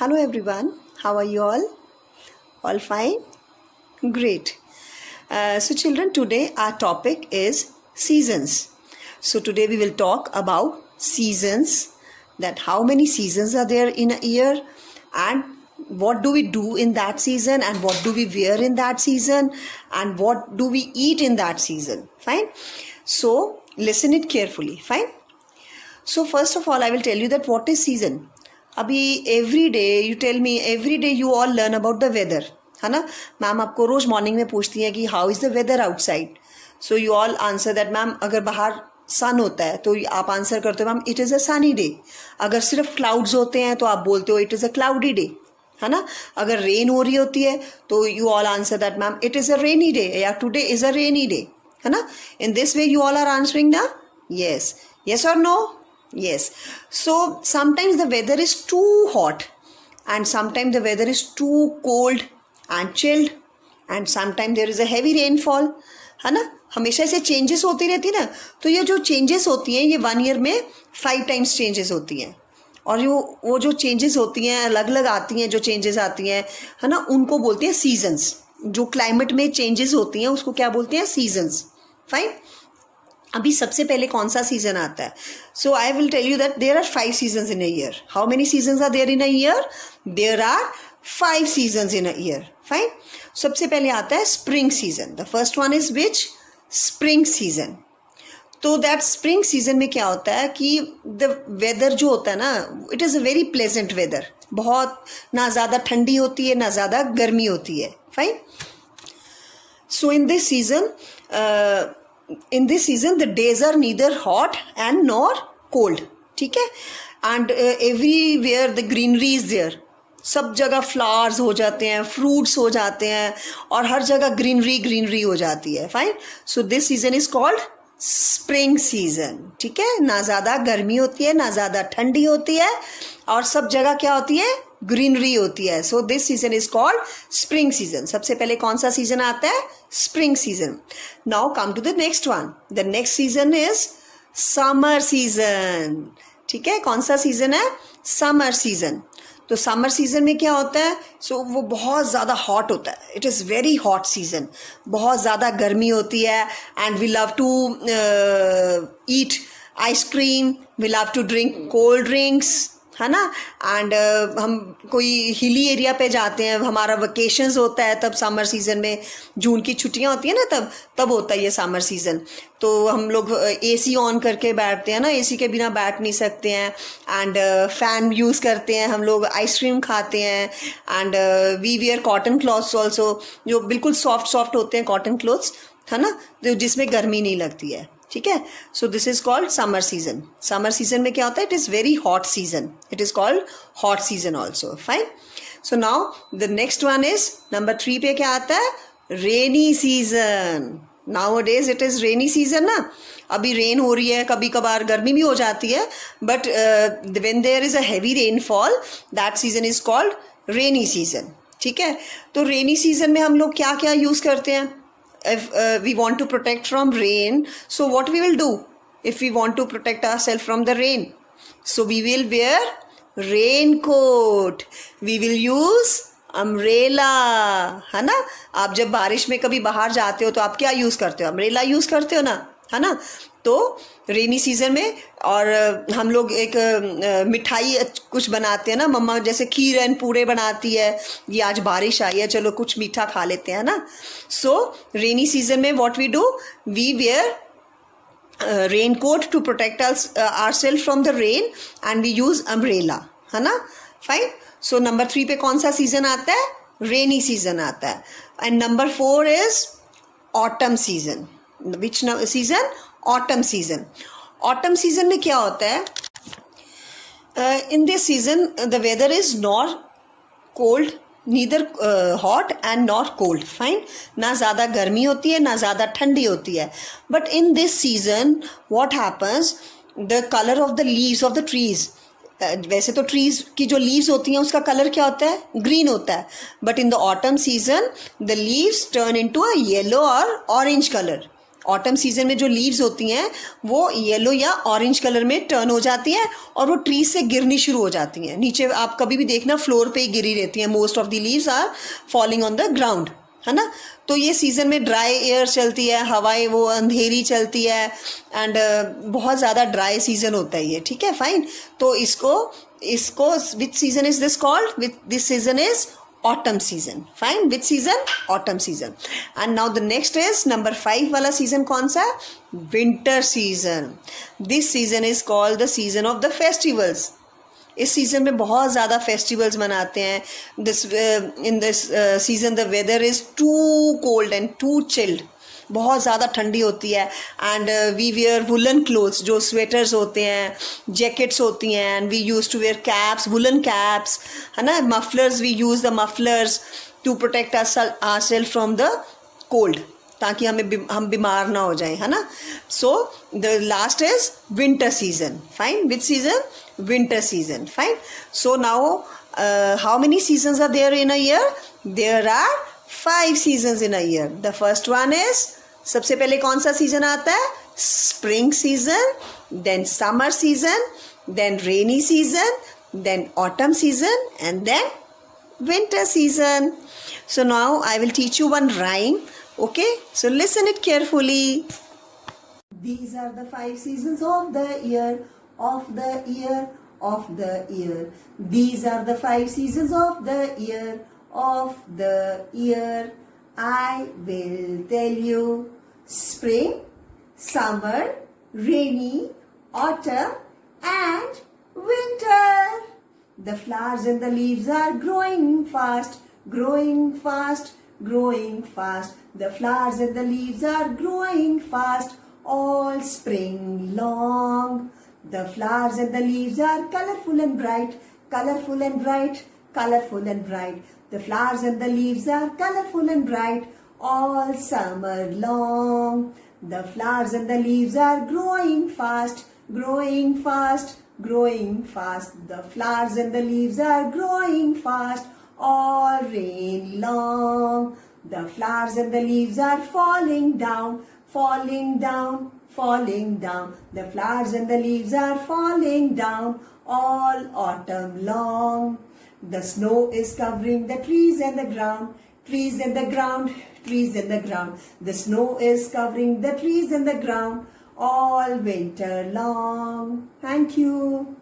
Hello everyone, how are you all? All fine? Great. So children, today our topic is seasons. So today we will talk about seasons, that how many seasons are there in a year and what do we do in that season and what do we wear in that season and what do we eat in that season. Fine? So listen it carefully. Fine? So first of all, I will tell you that what is season. अभी every day you tell me, every day you all learn about the weather, है ना. Ma'am आपको रोज morning में पूछती हैं कि how is the weather outside. So you all answer that ma'am अगर बाहर सन होता है तो आप आंसर करते हो ma'am it is a sunny day. अगर सिर्फ क्लाउड्स होते हैं तो आप बोलते हो it is a cloudy day, है ना. अगर रेन हो रही होती है तो you all answer that ma'am it is a rainy day या today is a rainy day, है ना. In this way you all are answering the yes. Yes or no? Yes. So sometimes the weather is too hot and sometimes the weather is too cold and chilled and sometimes there is a heavy rainfall, है ना. हमेशा ऐसे changes होती रहती है ना. तो ये जो चेंजेस होती हैं ये 1 ईयर में 5 टाइम्स चेंजेस होती हैं और वो जो चेंजेस होती हैं अलग अलग आती हैं, जो चेंजेस आती हैं, है ना, उनको बोलते हैं सीजन्स. जो क्लाइमेट में चेंजेस होती हैं उसको क्या बोलते हैं? सीजन्स. फाइन. अभी सबसे पहले कौन सा सीजन आता है? So I will tell you that there are 5 seasons in a year. How many seasons are there in a year? There are 5 seasons in a year. Fine. सबसे पहले आता है spring season. The first one is which? Spring season. तो that spring season में क्या होता है कि द वेदर जो होता है ना, it is a very pleasant weather. बहुत ना ज़्यादा ठंडी होती है ना ज़्यादा गर्मी होती है. Fine. So in this season the days are neither hot and nor cold. ठीक है. and everywhere the greenery is there. सब जगह फ्लावर्स हो जाते हैं, फ्रूट्स हो जाते हैं और हर जगह ग्रीनरी हो जाती है. Fine. So this season is called spring season. ठीक है. ना ज़्यादा गर्मी होती है ना ज़्यादा ठंडी होती है और सब जगह क्या होती है? ग्रीनरी होती है. So this season is called spring season. सबसे पहले कौन सा सीजन आता है? Spring season. Now come to the next one. The next season is summer season. ठीक है. कौन सा सीजन है? Summer season. तो समर सीजन में क्या होता है? सो वो बहुत ज़्यादा हॉट होता है. It is very hot season. बहुत ज़्यादा गर्मी होती है and we love to eat ice cream, we love to drink cold drinks, है ना. एंड हम कोई हिली एरिया पे जाते हैं, हमारा वेकेशंस होता है तब समर सीजन में. जून की छुट्टियां होती है ना, तब होता है ये समर सीजन. तो हम लोग एसी ऑन करके बैठते हैं ना, एसी के बिना बैठ नहीं सकते हैं. एंड फैन यूज़ करते हैं हम लोग, आइसक्रीम खाते हैं and we wear cotton clothes also, जो बिल्कुल सॉफ्ट होते हैं कॉटन क्लॉथ्स, है ना, जो जिसमें गर्मी नहीं लगती है. ठीक है. So this is called summer season. Summer season में क्या होता है? It is very hot season. It is called hot season also. Fine. So now the next one is number 3 पे क्या आता है? Rainy season. Now days it is rainy season ना. अभी रेन हो रही है, कभी कभार गर्मी भी हो जाती है, but when there is a heavy rainfall that season is called rainy season. ठीक है. तो रेनी सीजन में हम लोग क्या क्या यूज़ करते हैं? If we want to protect from rain, so what we will do if we want to protect ourselves from the rain? So we will wear raincoat, we will use umbrella, है ना. आप जब बारिश में कभी बाहर जाते हो तो आप क्या यूज़ करते हो? अम्ब्रेला यूज़ करते हो ना, है ना. तो रेनी सीजन में और हम लोग एक मिठाई कुछ बनाते हैं ना, मम्मा जैसे खीर एंड पूड़े बनाती है. ये आज बारिश आई है, चलो कुछ मीठा खा लेते हैं ना. सो रेनी सीजन में what we do? We wear raincoat to protect ourselves from the rain and we use umbrella, है ना. फाइन. सो नंबर 3 पे कौन सा सीजन आता है? रेनी सीजन आता है. And number 4 is autumn season. Which season? Autumn season. Autumn season में क्या होता है? In this season the weather is nor cold, neither hot and not cold. Fine. ना ज़्यादा गर्मी होती है ना ज़्यादा ठंडी होती है. But in this season what happens? The colour of the leaves of the trees, वैसे तो ट्रीज की जो लीव्स होती हैं उसका कलर क्या होता है? ग्रीन होता है. But in the autumn season the leaves turn into a yellow और ऑरेंज कलर. ऑटम सीजन में जो लीव्स होती हैं वो येलो या ऑरेंज कलर में टर्न हो जाती हैं और वो ट्री से गिरनी शुरू हो जाती हैं नीचे। आप कभी भी देखना फ्लोर पे ही गिरी रहती हैं, most of the leaves are falling on the ground, है ना। तो ये सीज़न में ड्राई एयर चलती है, हवाएं वो अंधेरी चलती है एंड बहुत ज़्यादा ड्राई सीज़न होता है ये, ठीक है, फाइन। तो इसको which season is this called? Which this season is autumn season, fine. Which season? Autumn season. And now the next is number 5 वाला season कौन सा है? Winter season. This season is called the season of the festivals. इस season में बहुत ज़्यादा festivals मनाते हैं। In this season the weather is too cold and too chilled, बहुत ज़्यादा ठंडी होती है and we wear woollen clothes, जो स्वेटर्स होते हैं, जैकेट्स होती हैं, and we use to wear caps, woollen caps, है ना, mufflers, we use the mufflers to protect ourselves from the cold, ताकि हम बीमार ना हो जाएं, है ना। So the last is winter season, fine. Which season? Winter season, fine. So now how many seasons are there in a year? There are 5 seasons in a year. The first one is, सबसे पहले कौन सा season आता है? Spring season, then summer season, then rainy season, then autumn season and then winter season. So now I will teach you one rhyme. Okay, so listen it carefully. These are the 5 seasons of the year, of the year, of the year. These are the 5 seasons of the year, of the year. I will tell you: spring, summer, rainy, autumn and winter. The flowers and the leaves are growing fast, growing fast, growing fast. The flowers and the leaves are growing fast all spring long. The flowers and the leaves are colorful and bright, colorful and bright, colorful and bright. The flowers and the leaves are colorful and bright all summer long. The flowers and the leaves are growing fast, growing fast, growing fast. The flowers and the leaves are growing fast all rain long. The flowers and the leaves are falling down, falling down, falling down. The flowers and the leaves are falling down all autumn long. The snow is covering the trees and the ground, trees and the ground, trees and the ground. The snow is covering the trees and the ground all winter long. Thank you.